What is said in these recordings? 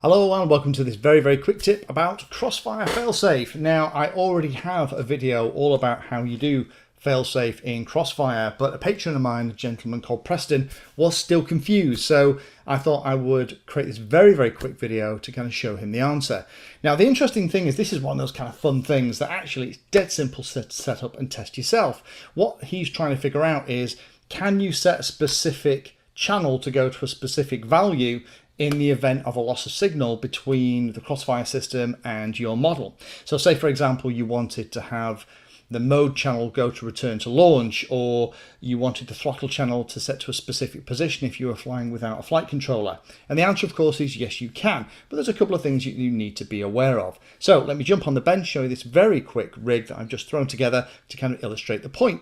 Hello and welcome to this very quick tip about Crossfire Failsafe. Now, I already have a video all about how you do Failsafe in Crossfire, but a patron of mine, a gentleman called Preston, was still confused. So I thought I would create this very quick video to kind of show him the answer. Now, the interesting thing is this is one of those kind of fun things that actually it's dead simple to set up and test yourself. What he's trying to figure out is, can you set a specific channel to go to a specific value in the event of a loss of signal between the Crossfire system and your model. So say, for example, you wanted to have the mode channel go to return to launch, or you wanted the throttle channel to set to a specific position if you were flying without a flight controller. And the answer, of course, is yes, you can. But there's a couple of things you need to be aware of. So let me jump on the bench, show you this very quick rig that I've just thrown together to kind of illustrate the point.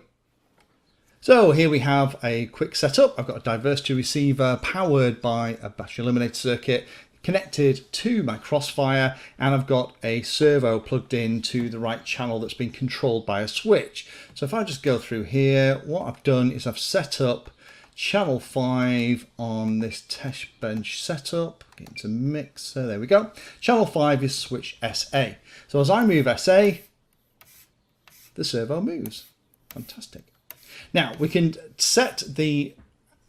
So here we have a quick setup. I've got a diversity receiver powered by a battery eliminator circuit connected to my Crossfire, and I've got a servo plugged into the right channel that's been controlled by a switch. So if I just go through here, what I've done is I've set up channel 5 on this test bench setup. Get into mixer, there we go. Channel 5 is switch SA. So as I move SA, the servo moves. Fantastic. Now, we can set the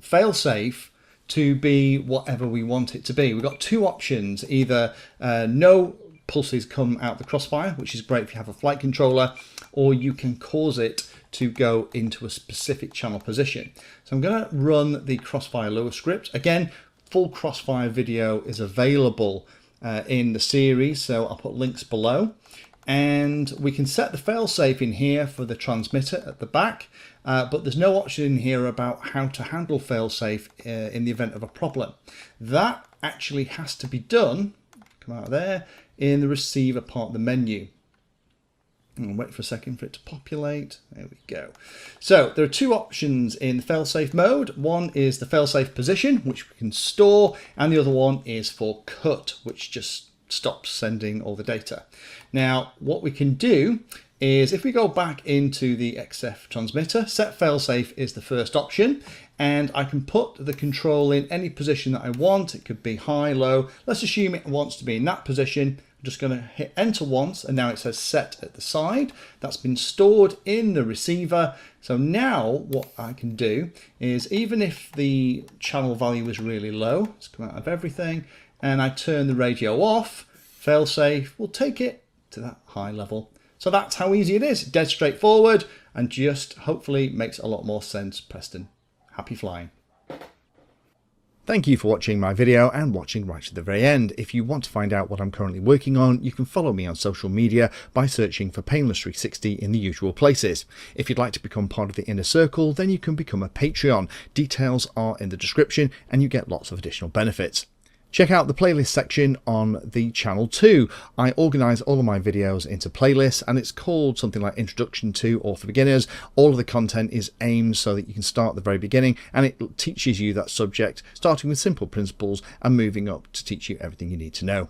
failsafe to be whatever we want it to be. We've got two options, either no pulses come out the Crossfire, which is great if you have a flight controller, or you can cause it to go into a specific channel position. So I'm going to run the Crossfire Lua script. Again, full Crossfire video is available in the series, so I'll put links below. And we can set the failsafe in here for the transmitter at the back, but there's no option in here about how to handle failsafe in the event of a problem. That actually has to be done, come out of there, in the receiver part of the menu. I'll wait for a second for it to populate. There we go. So there are two options in the failsafe mode. One is the failsafe position, which we can store, and the other one is for cut, which just stops sending all the data. Now, what we can do is if we go back into the XF transmitter, set failsafe is the first option, and I can put the control in any position that I want. It could be high, low. Let's assume it wants to be in that position. I'm just going to hit enter once, and now it says set at the side. That's been stored in the receiver. So now what I can do is, even if the channel value is really low, let's come out of everything, and I turn the radio off, failsafe will take it to that high level. So that's how easy it is. Dead straightforward, and just hopefully makes a lot more sense. Preston, happy flying. Thank you for watching my video and watching right to the very end. If you want to find out what I'm currently working on, you can follow me on social media by searching for Painless360 in the usual places. If you'd like to become part of the inner circle, then you can become a Patreon. Details are in the description and you get lots of additional benefits. Check out the playlist section on the channel too. I organise all of my videos into playlists, and it's called something like Introduction to or for Beginners. All of the content is aimed so that you can start at the very beginning, and it teaches you that subject, starting with simple principles and moving up to teach you everything you need to know.